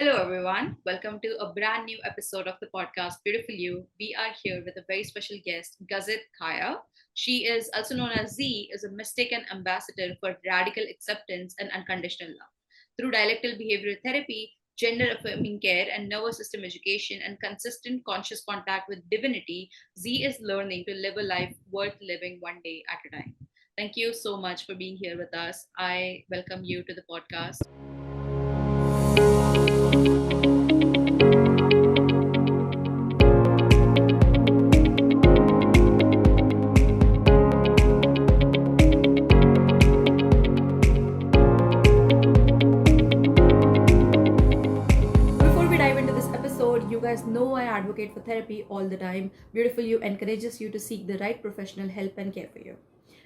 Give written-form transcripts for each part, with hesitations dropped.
Hello, everyone. Welcome to a brand new episode of the podcast Beautiful You. We are here with a very special guest, Gazit Chaya. She is also known as Z, is a mistaken ambassador for radical acceptance and unconditional love. Through dialectical behavioral therapy, gender affirming care, and nervous system education, and consistent conscious contact with divinity, Z is learning to live a life worth living one day at a time. Thank you so much for being here with us. I welcome you to the podcast. Before we dive into this episode, you guys know I advocate for therapy all the time. Beautiful You encourages you to seek the right professional help and care for you.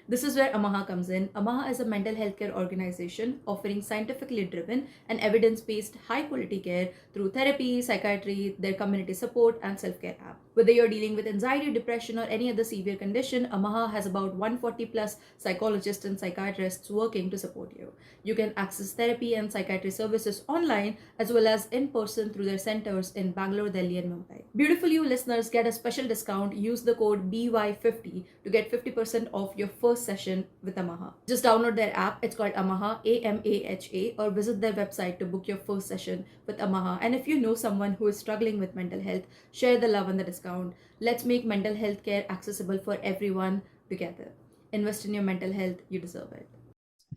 This is where Amaha comes in. Amaha is a mental health care organization offering scientifically driven and evidence based high quality care through therapy, psychiatry, their community support, and self care app. Whether you're dealing with anxiety, depression, or any other severe condition, Amaha has about 140 plus psychologists and psychiatrists working to support you. You can access therapy and psychiatry services online as well as in person through their centers in Bangalore, Delhi, and Mumbai. Beautiful You listeners get a special discount. Use the code BY50 to get 50% off your first session with Amaha. Just download their app. It's called Amaha, AMAHA, or visit their website to book your first session with Amaha. And if you know someone who is struggling with mental health, share the love and the discount. Let's make mental health care accessible for everyone together. Invest in your mental health. You deserve it.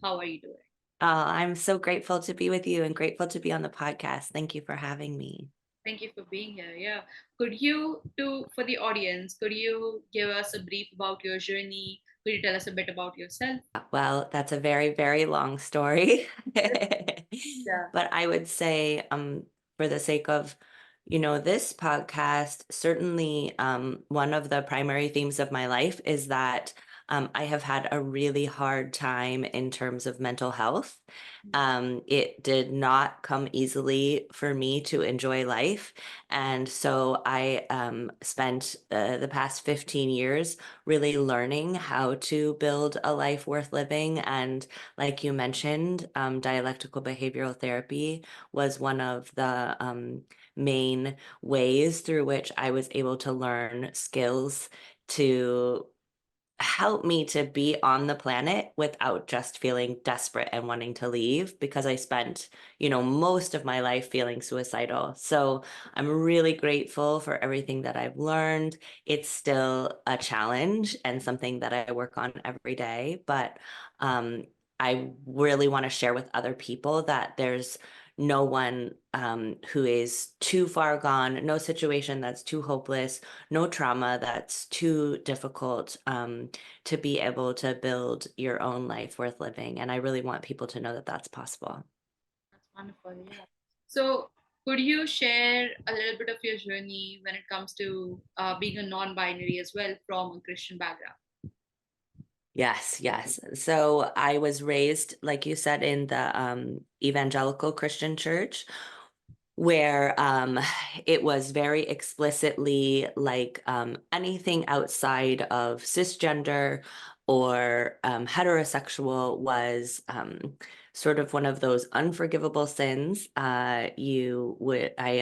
How are you doing? I'm so grateful to be with you and grateful to be on the podcast. Thank you for having me. Thank you for being here. Yeah. Could you, for the audience, could you give us a brief about your journey? Could you tell us a bit about yourself? Well, that's a very, very long story. Yeah. But I would say, for the sake of, this podcast, certainly one of the primary themes of my life is that I have had a really hard time in terms of mental health. It did not come easily for me to enjoy life. And so I spent the past 15 years really learning how to build a life worth living. And like you mentioned, dialectical behavioral therapy was one of the main ways through which I was able to learn skills to help me to be on the planet without just feeling desperate and wanting to leave, because I spent, most of my life feeling suicidal. So I'm really grateful for everything that I've learned. It's still a challenge and something that I work on every day, but um, I really want to share with other people that there's no one who is too far gone, no situation that's too hopeless, no trauma that's too difficult to be able to build your own life worth living. And I really want people to know that that's possible. That's wonderful. Yeah. So, could you share a little bit of your journey when it comes to being a non binary as well from a Christian background? Yes, yes. So I was raised, like you said, in the evangelical Christian church, where it was very explicitly like anything outside of cisgender or heterosexual was sort of one of those unforgivable sins. I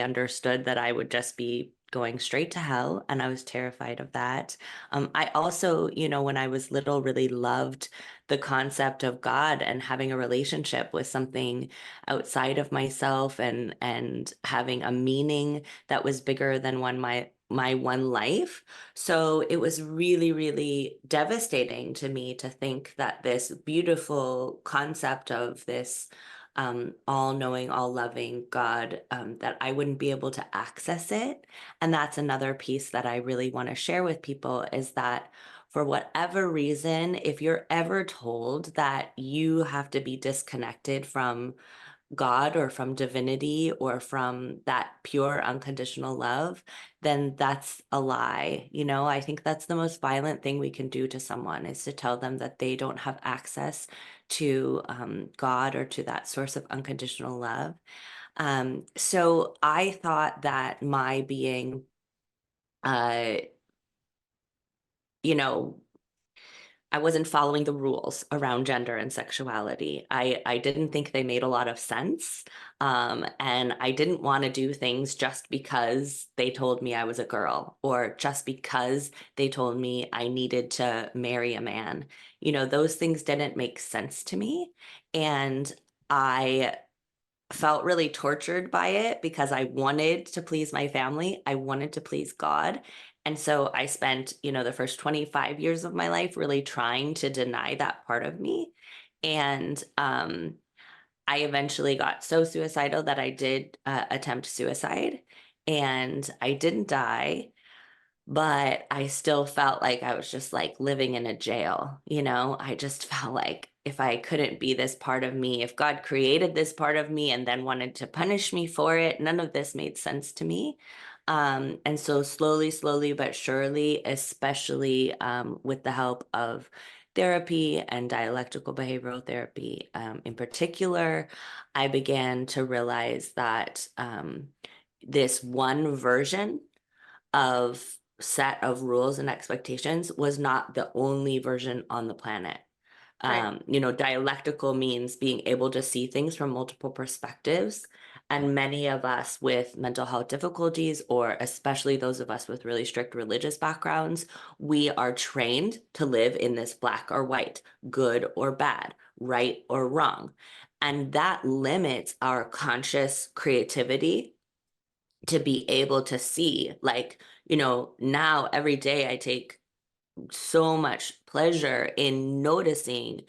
understood that I would just be going straight to hell, and I was terrified of that. I also, when I was little, really loved the concept of God and having a relationship with something outside of myself, and having a meaning that was bigger than my one life. So it was really, really devastating to me to think that this beautiful concept of this all-knowing, all-loving God, that I wouldn't be able to access it. And that's another piece that I really want to share with people, is that for whatever reason, if you're ever told that you have to be disconnected from God or from divinity or from that pure unconditional love, then that's a lie. I think that's the most violent thing we can do to someone, is to tell them that they don't have access to God or to that source of unconditional love. So I thought that my being, uh, you know, I wasn't following the rules around gender and sexuality. I didn't think they made a lot of sense. And I didn't want to do things just because they told me I was a girl or just because they told me I needed to marry a man. You know, those things didn't make sense to me. And I felt really tortured by it because I wanted to please my family. I wanted to please God. And so I spent, the first 25 years of my life really trying to deny that part of me. And I eventually got so suicidal that I did attempt suicide, and I didn't die, but I still felt like I was just like living in a jail, I just felt like if I couldn't be this part of me, if God created this part of me and then wanted to punish me for it, none of this made sense to me. And so slowly but surely, especially with the help of therapy and dialectical behavioral therapy in particular, I began to realize that this one version of set of rules and expectations was not the only version on the planet. Right. Dialectical means being able to see things from multiple perspectives. And many of us with mental health difficulties, or especially those of us with really strict religious backgrounds, we are trained to live in this black or white, good or bad, right or wrong. And that limits our conscious creativity to be able to see, like, now every day I take so much pleasure in noticing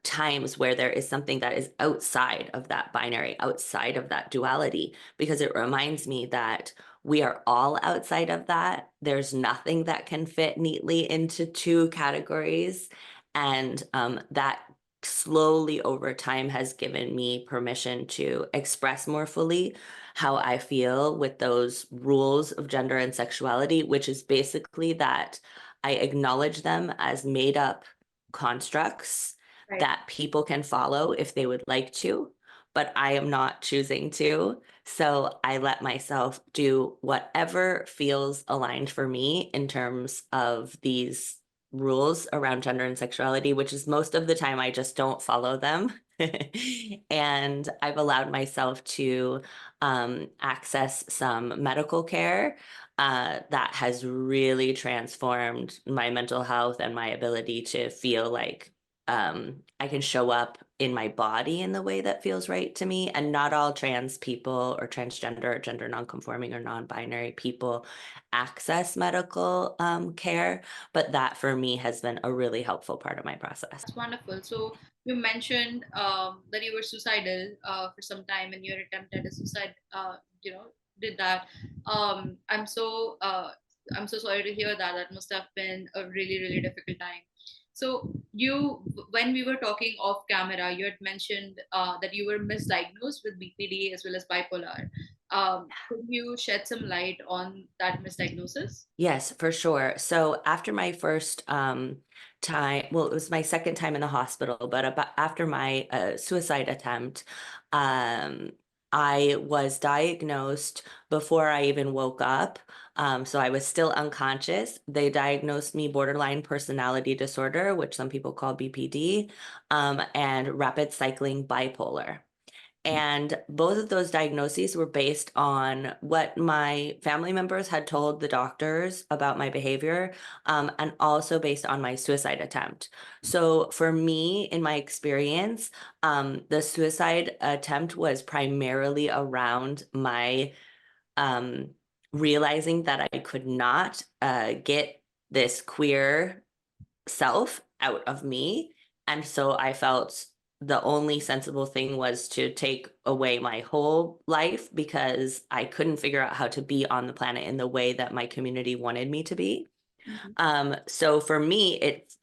times where there is something that is outside of that binary, outside of that duality, because it reminds me that we are all outside of that. There's nothing that can fit neatly into two categories. And that slowly over time has given me permission to express more fully how I feel with those rules of gender and sexuality, which is basically that I acknowledge them as made up constructs Right. that people can follow if they would like to, but I am not choosing to. So I let myself do whatever feels aligned for me in terms of these rules around gender and sexuality, which is most of the time I just don't follow them. And I've allowed myself to access some medical care that has really transformed my mental health and my ability to feel like I can show up in my body in the way that feels right to me. And not all trans people or transgender or gender nonconforming or non-binary people access medical care, but that for me has been a really helpful part of my process. That's wonderful. So you mentioned that you were suicidal for some time, and your attempt at a suicide, did that. I'm so sorry to hear that. That must have been a really difficult time. So when we were talking off camera, you had mentioned that you were misdiagnosed with BPD as well as bipolar. Could you shed some light on that misdiagnosis? Yes, for sure. So after my first time, well, it was my second time in the hospital, but about after my suicide attempt, um, I was diagnosed before I even woke up. So I was still unconscious. They diagnosed me borderline personality disorder, which some people call BPD, and rapid cycling bipolar. And both of those diagnoses were based on what my family members had told the doctors about my behavior, and also based on my suicide attempt. So for me, in my experience, the suicide attempt was primarily around my um, realizing that I could not get this queer self out of me. And so I felt the only sensible thing was to take away my whole life because I couldn't figure out how to be on the planet in the way that my community wanted me to be. Mhm. So for me,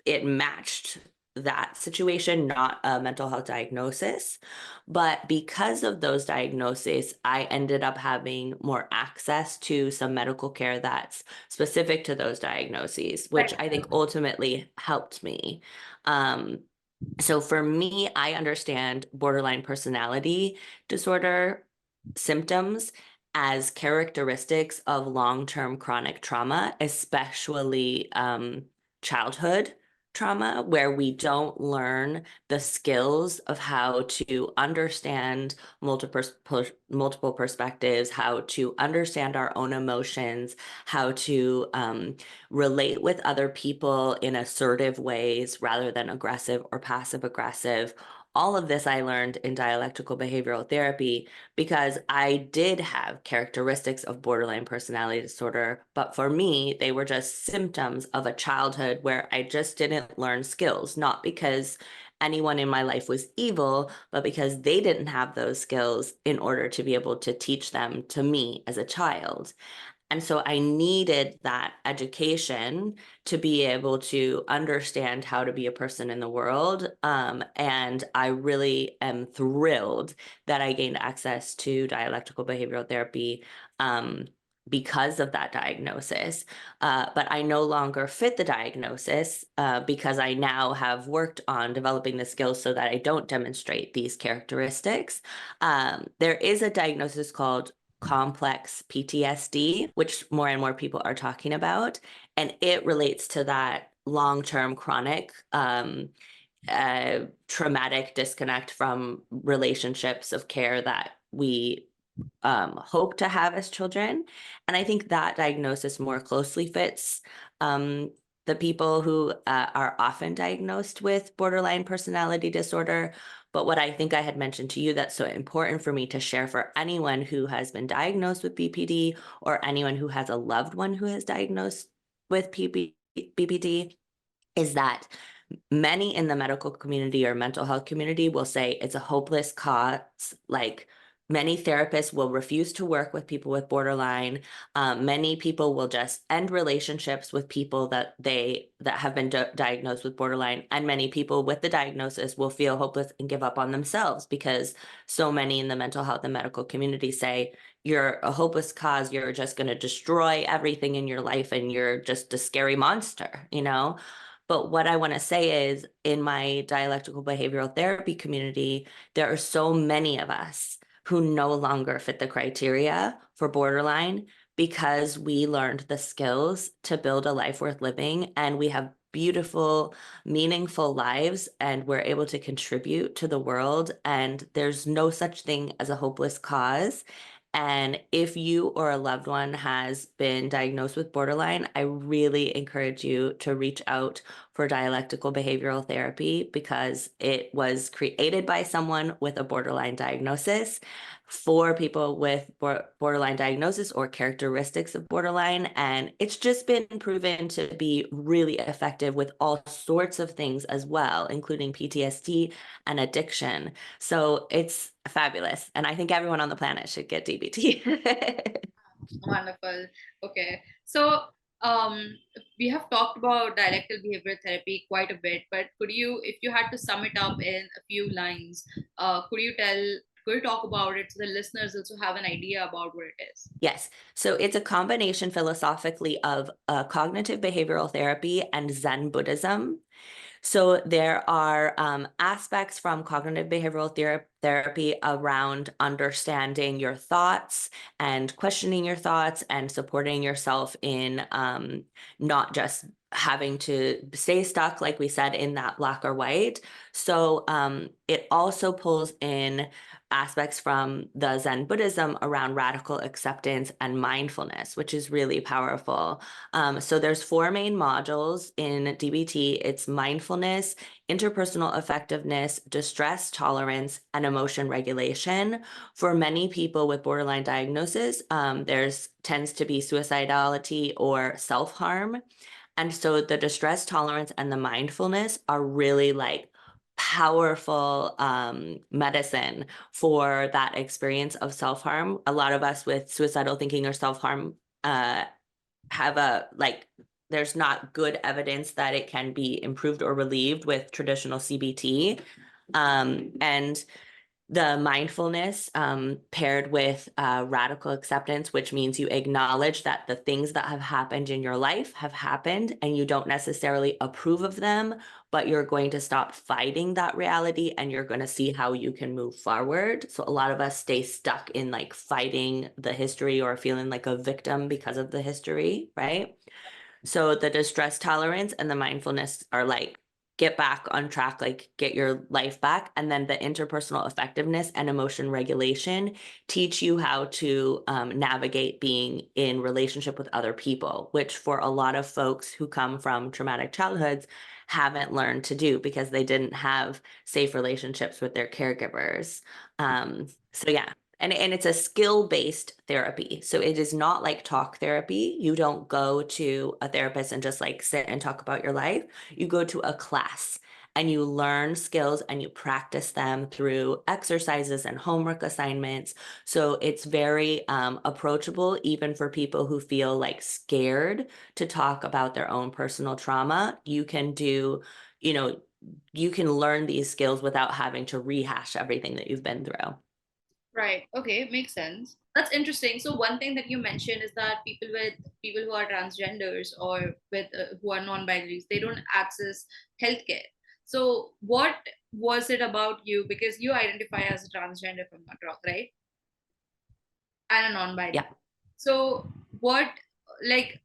it matched that situation, not a mental health diagnosis. But because of those diagnoses, I ended up having more access to some medical care that's specific to those diagnoses, which Right. I think ultimately helped me. Um, so for me, I understand borderline personality disorder symptoms as characteristics of long-term chronic trauma, especially childhood trauma, where we don't learn the skills of how to understand multiple perspectives, how to understand our own emotions, how to relate with other people in assertive ways rather than aggressive or passive aggressive. All of this I learned in dialectical behavioral therapy because I did have characteristics of borderline personality disorder, but for me, they were just symptoms of a childhood where I just didn't learn skills, not because anyone in my life was evil, but because they didn't have those skills in order to be able to teach them to me as a child. And so I needed that education to be able to understand how to be a person in the world. And I really am thrilled that I gained access to dialectical behavioral therapy because of that diagnosis. But I no longer fit the diagnosis because I now have worked on developing the skills so that I don't demonstrate these characteristics. There is a diagnosis called complex PTSD, which more and more people are talking about. And it relates to that long-term chronic traumatic disconnect from relationships of care that we hope to have as children. And I think that diagnosis more closely fits the people who are often diagnosed with borderline personality disorder. But what I think I had mentioned to you that's so important for me to share for anyone who has been diagnosed with BPD or anyone who has a loved one who is diagnosed with BPD is that many in the medical community or mental health community will say it's a hopeless cause. Like many therapists will refuse to work with people with borderline. Many people will just end relationships with people that have been diagnosed with borderline, and many people with the diagnosis will feel hopeless and give up on themselves because so many in the mental health and medical community say you're a hopeless cause. You're just going to destroy everything in your life, and you're just a scary monster, you know? But what I want to say is in my dialectical behavioral therapy community, there are so many of us who no longer fit the criteria for borderline because we learned the skills to build a life worth living, and we have beautiful, meaningful lives, and we're able to contribute to the world. And there's no such thing as a hopeless cause. And if you or a loved one has been diagnosed with borderline, I really encourage you to reach out for dialectical behavioral therapy because it was created by someone with a borderline diagnosis for people with borderline diagnosis or characteristics of borderline. And it's just been proven to be really effective with all sorts of things as well, including PTSD and addiction. So it's fabulous. And I think everyone on the planet should get DBT. Wonderful. Okay. So um, we have talked about dialectical behavioral therapy quite a bit, but could you, if you had to sum it up in a few lines, could you talk about it so the listeners also have an idea about what it is? Yes. So it's a combination philosophically of cognitive behavioral therapy and Zen Buddhism. So there are aspects from cognitive behavioral therapy around understanding your thoughts and questioning your thoughts and supporting yourself in not just having to stay stuck, like we said, in that black or white. So it also pulls in aspects from the Zen Buddhism around radical acceptance and mindfulness, which is really powerful. So there's four main modules in DBT. It's mindfulness, interpersonal effectiveness, distress tolerance, and emotion regulation. For many people with borderline diagnosis, there's tends to be suicidality or self-harm. And so the distress tolerance and the mindfulness are really like powerful medicine for that experience of self-harm. A lot of us with suicidal thinking or self-harm have a like there's not good evidence that it can be improved or relieved with traditional CBT. And the mindfulness paired with radical acceptance, which means you acknowledge that the things that have happened in your life have happened and you don't necessarily approve of them, but you're going to stop fighting that reality and you're going to see how you can move forward. So a lot of us stay stuck in like fighting the history or feeling like a victim because of the history, right? So the distress tolerance and the mindfulness are like get back on track, like get your life back. And then the interpersonal effectiveness and emotion regulation teach you how to navigate being in relationship with other people, which for a lot of folks who come from traumatic childhoods haven't learned to do because they didn't have safe relationships with their caregivers. So yeah, and it's a skill-based therapy. So it is not like talk therapy. You don't go to a therapist and just like sit and talk about your life. You go to a class and you learn skills and you practice them through exercises and homework assignments. So it's very approachable, even for people who feel like scared to talk about their own personal trauma. You can do, you know, you can learn these skills without having to rehash everything that you've been through. Right. Okay, makes sense. That's interesting. So one thing that you mentioned is that people who are transgenders or with who are non-binaries, they don't access healthcare. So what was it about you? Because you identify as a transgender, if I'm not wrong, right? And a non-binary. Yeah. So what, like,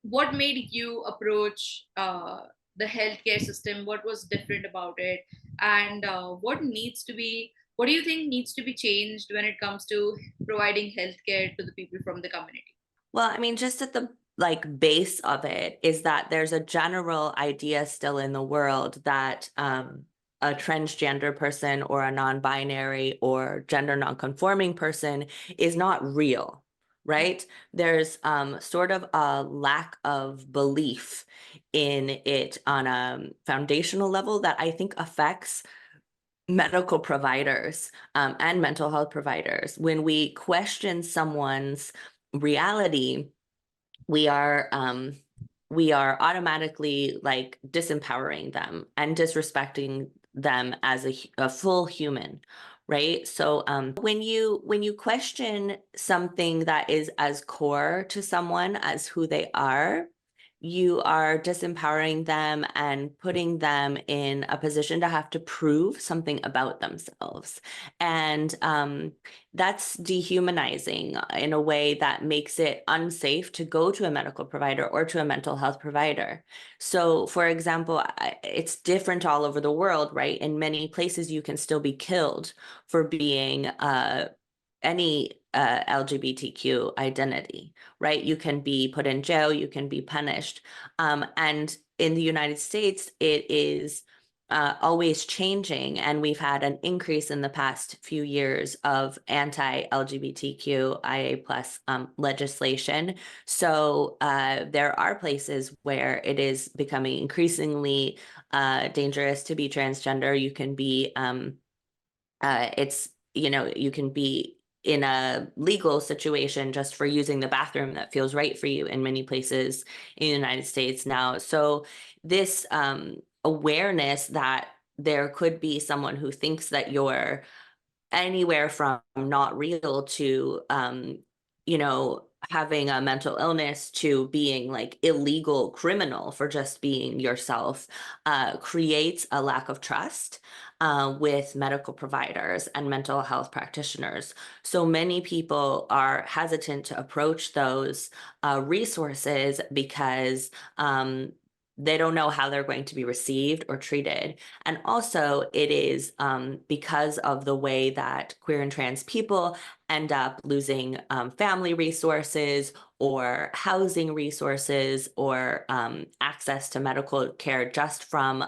what made you approach the healthcare system? What was different about it? And what do you think needs to be changed when it comes to providing healthcare to the people from the community? Well, I mean, just at the like base of it is that there's a general idea still in the world that a transgender person or a non-binary or gender non-conforming person is not real, right? There's sort of a lack of belief in it on a foundational level that I think affects medical providers and mental health providers. When we question someone's reality, we are we are automatically like disempowering them and disrespecting them as a full human, right? So when you question something that is as core to someone as who they are, you are disempowering them and putting them in a position to have to prove something about themselves. And that's dehumanizing in a way that makes it unsafe to go to a medical provider or to a mental health provider. So, for example, it's different all over the world, right? In many places, you can still be killed for being any LGBTQ identity, right? You can be put in jail, you can be punished. And in the United States, it is always changing. And we've had an increase in the past few years of anti-LGBTQIA plus legislation. So there are places where it is becoming increasingly dangerous to be transgender. You can be, it's, you know, you can be in a legal situation just for using the bathroom that feels right for you in many places in the United States now. So this awareness that there could be someone who thinks that you're anywhere from not real to you know, having a mental illness to being like illegal criminal for just being yourself creates a lack of trust with medical providers and mental health practitioners. So many people are hesitant to approach those resources because they don't know how they're going to be received or treated. And also, it is because of the way that queer and trans people end up losing family resources or housing resources or access to medical care just from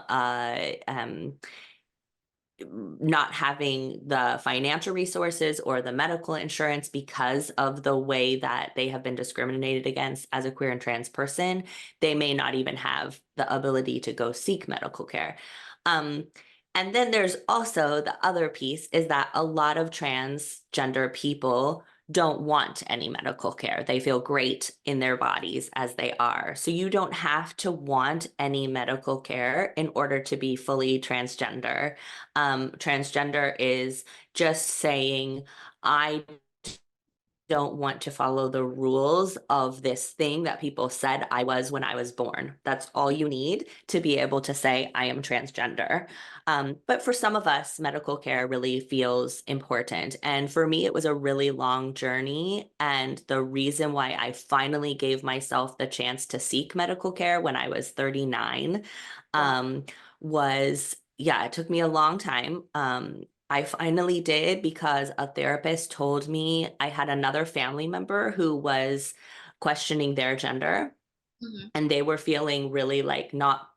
not having the financial resources or the medical insurance because of the way that they have been discriminated against as a queer and trans person. They may not even have the ability to go seek medical care. Um, and then there's also the other piece is that a lot of transgender people don't want any medical care. They feel great in their bodies as they are. So you don't have to want any medical care in order to be fully transgender. Transgender is just saying, I don't want to follow the rules of this thing that people said I was when I was born. That's all you need to be able to say I am transgender. But for some of us, medical care really feels important. And for me, it was a really long journey. And the reason why I finally gave myself the chance to seek medical care when I was 39 Wow. um, was, yeah, it took me a long time. I finally did because a therapist told me I had another family member who was questioning their gender, Mhm. and they were feeling really like not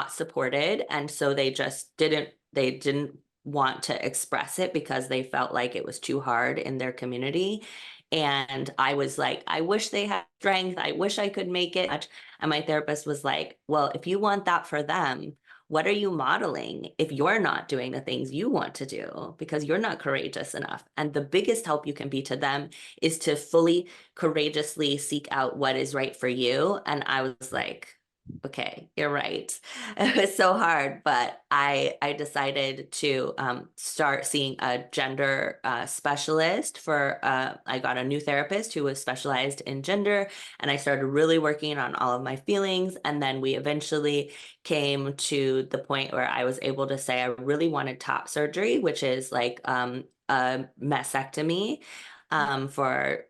supported, and so they didn't want to express it because they felt like it was too hard in their community. And I was like, I wish they had strength, I wish I could make it. And my therapist was like, well, if you want that for them, what are you modeling if you're not doing the things you want to do because you're not courageous enough? And the biggest help you can be to them is to fully courageously seek out what is right for you. And I was like, okay, you're right. It was so hard, but I decided to start seeing a gender specialist for. I got a new therapist who was specialized in gender, and I started really working on all of my feelings. And then we eventually came to the point where I was able to say I really wanted top surgery, which is like a mastectomy for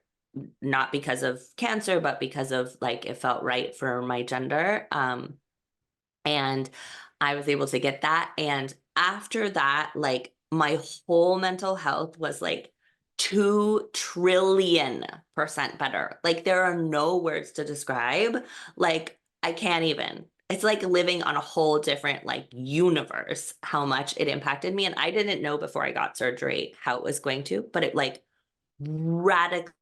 not because of cancer, but because of like it felt right for my gender. And I was able to get that. And after that, like my whole mental health was like 2 trillion% better. Like there are no words to describe. Like I can't even. It's like living on a whole different like universe, how much it impacted me. And I didn't know before I got surgery how it was going to, but it like radically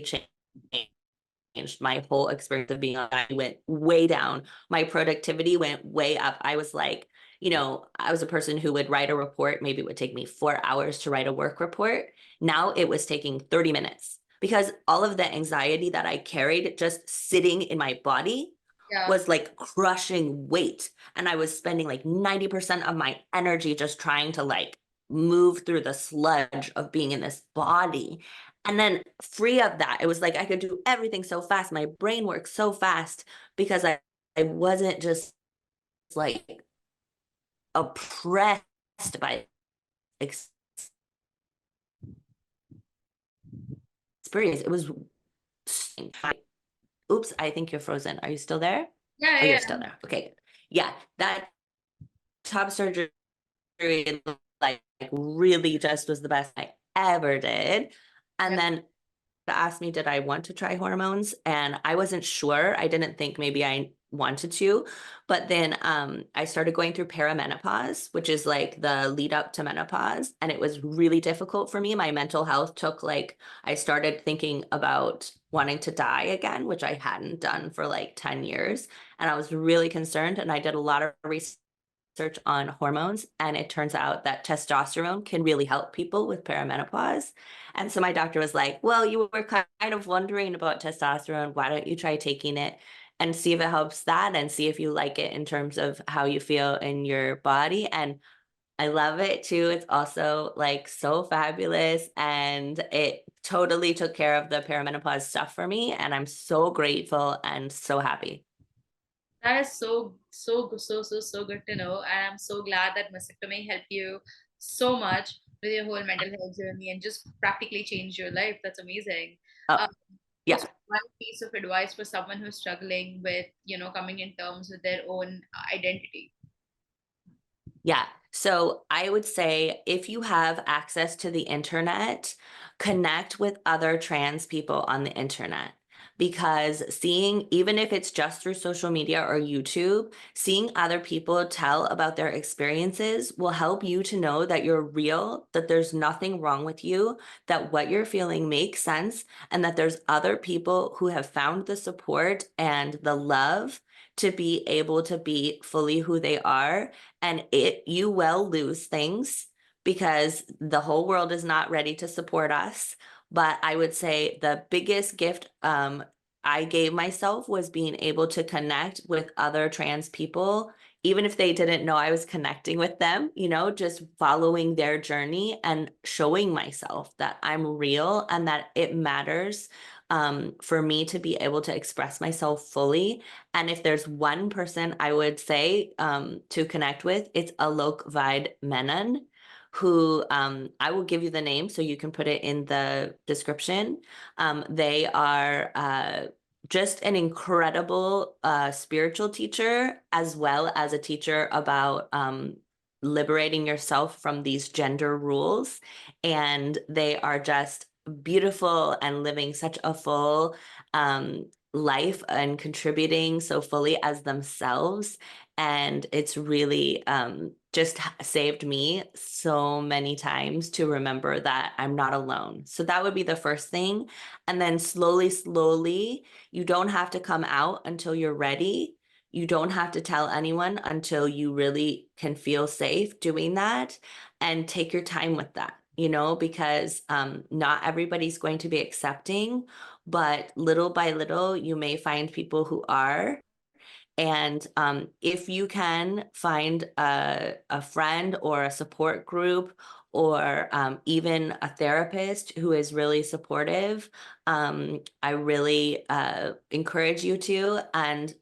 changed my whole experience of being on. I went way down. My productivity went way up. I was like, I was a person who would write a report. Maybe it would take me 4 hours to write a work report. Now it was taking 30 minutes because all of the anxiety that I carried just sitting in my body Yeah. was like crushing weight. And I was spending like 90% of my energy just trying to like move through the sludge of being in this body. And then free of that, it was like I could do everything so fast. My brain works so fast because I wasn't just like oppressed by experience. It was, oops, I think you're frozen. Are you still there? Yeah, Oh, yeah, you're yeah. still there. Okay. Yeah, that top surgery like really just was the best I ever did. Yeah. And then asked me, did I want to try hormones? And I wasn't sure. I didn't think maybe I wanted to. But then I started going through perimenopause, which is like the lead up to menopause. And it was really difficult for me. My mental health took like, I started thinking about wanting to die again, which I hadn't done for like 10 years. And I was really concerned. And I did a lot of research on hormones, and it turns out that testosterone can really help people with perimenopause. And so my doctor was like, well, you were kind of wondering about testosterone. Why don't you try taking it and see if it helps that and see if you like it in terms of how you feel in your body? And I love it too. It's also like so fabulous, and it totally took care of the perimenopause stuff for me. And I'm so grateful and so happy. That is so good to know. And I'm so glad that mastectomy helped you so much with your whole mental health journey and just practically changed your life. That's amazing. Oh, Um, what's yeah. one piece of advice for someone who's struggling with, coming in terms with their own identity? Yeah. So I would say if you have access to the internet, connect with other trans people on the internet. Because seeing, even if it's just through social media or YouTube, seeing other people tell about their experiences will help you to know that you're real, that there's nothing wrong with you, that what you're feeling makes sense, and that there's other people who have found the support and the love to be able to be fully who they are. And you will lose things because the whole world is not ready to support us. But I would say the biggest gift I gave myself was being able to connect with other trans people, even if they didn't know I was connecting with them, just following their journey and showing myself that I'm real and that it matters for me to be able to express myself fully. And if there's one person I would say to connect with, it's Alok Vaid Menon, who I will give you the name so you can put it in the description. They are just an incredible spiritual teacher, as well as a teacher about liberating yourself from these gender rules. And they are just beautiful and living such a full life and contributing so fully as themselves. And it's really just saved me so many times to remember that I'm not alone. So that would be the first thing. And then slowly, slowly, you don't have to come out until you're ready. You don't have to tell anyone until you really can feel safe doing that, and take your time with that, because not everybody's going to be accepting, but little by little, you may find people who are. And if you can find a friend or a support group, or even a therapist who is really supportive, I really encourage you to. And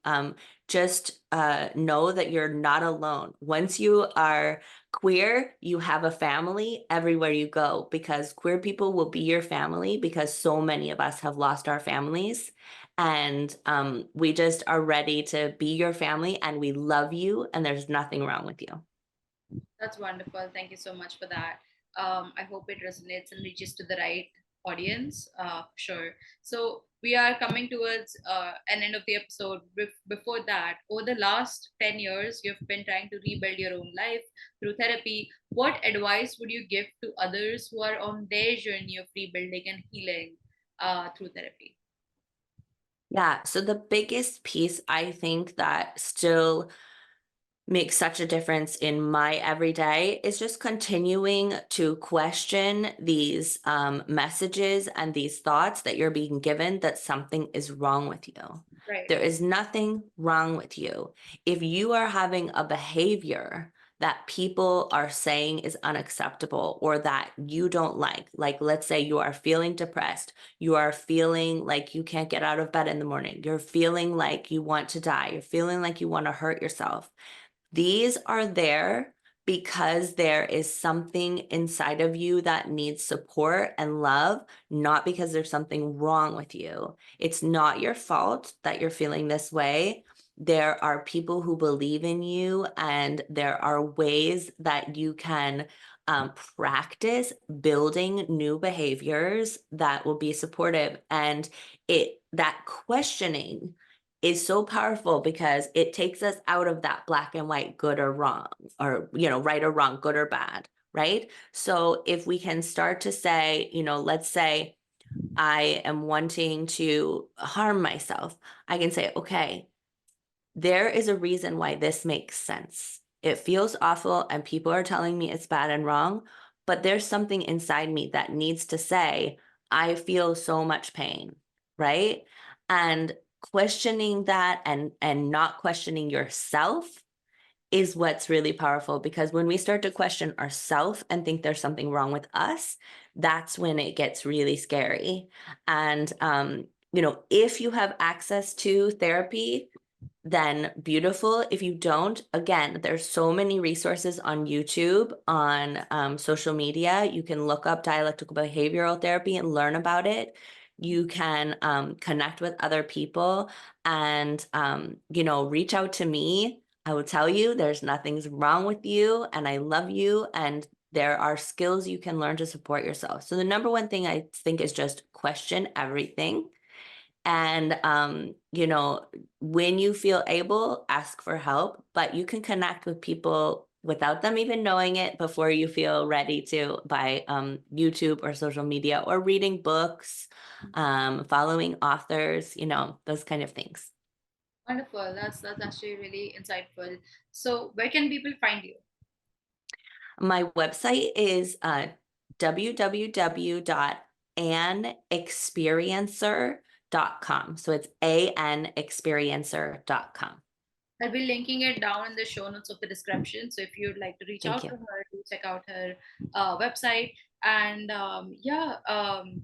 just know that you're not alone. Once you are queer, you have a family everywhere you go, because queer people will be your family, because so many of us have lost our families. And we just are ready to be your family, and we love you, and there's nothing wrong with you. That's wonderful. Thank you so much for that. I hope it resonates and reaches to the right audience. Sure. So we are coming towards an end of the episode. Before that, over the last 10 years, you've been trying to rebuild your own life through therapy. What advice would you give to others who are on their journey of rebuilding and healing through therapy? Yeah, so the biggest piece I think that still makes such a difference in my everyday is just continuing to question these messages and these thoughts that you're being given, that something is wrong with you. Right. There is nothing wrong with you. If you are having a behavior that people are saying is unacceptable, or that you don't like let's say you are feeling depressed, you are feeling like you can't get out of bed in the morning, you're feeling like you want to die, you're feeling like you want to hurt yourself, these are there because there is something inside of you that needs support and love, not because there's something wrong with you. It's not your fault that you're feeling this way. There are people who believe in you, and there are ways that you can practice building new behaviors that will be supportive. And that questioning is so powerful, because it takes us out of that black and white, good or wrong, or right or wrong, good or bad, right? So if we can start to say, let's say I am wanting to harm myself, I can say, okay, there is a reason why this makes sense. It feels awful and people are telling me it's bad and wrong, but there's something inside me that needs to say, I feel so much pain, right? And questioning that, and not questioning yourself, is what's really powerful, because when we start to question ourselves and think there's something wrong with us, that's when it gets really scary. And if you have access to therapy, then beautiful. If you don't, again, there's so many resources on YouTube, on social media. You can look up dialectical behavioral therapy and learn about it. You can connect with other people, and reach out to me. I will tell you there's nothing's wrong with you, and I love you, and there are skills you can learn to support yourself. So the number one thing I think is just question everything. And when you feel able, ask for help, but you can connect with people without them even knowing it before you feel ready to, by YouTube or social media, or reading books, following authors, those kind of things. Wonderful. That's actually really insightful. So where can people find you? My website is www.anexperiencer.com. So it's anexperiencer.com. I'll be linking it down in the show notes of the description. So if you'd like to reach Thank out you. to her, do check out her website. And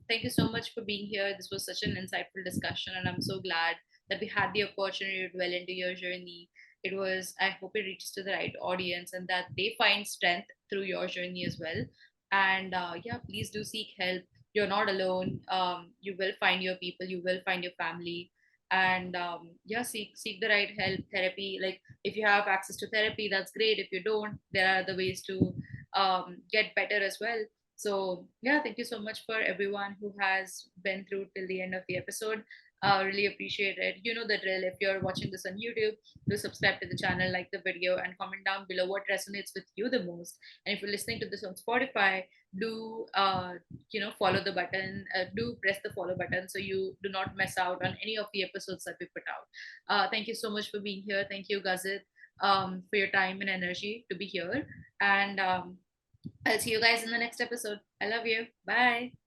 thank you so much for being here. This was such an insightful discussion, and I'm so glad that we had the opportunity to dwell into your journey. It was, I hope it reaches to the right audience and that they find strength through your journey as well. And please do seek help. You're not alone. You will find your people, you will find your family. and yeah, seek the right help. Therapy, like if you have access to therapy, that's great. If you don't, there are other ways to get better as well. So yeah, thank you so much for everyone who has been through till the end of the episode. Really appreciate it. You know the drill. If you're watching this on YouTube, do subscribe to the channel, like the video, and comment down below what resonates with you the most. And if you're listening to this on Spotify, do follow the button. Do press the follow button so you do not miss out on any of the episodes that we put out. Thank you so much for being here. Thank you, Gazit, for your time and energy to be here. And I'll see you guys in the next episode. I love you. Bye.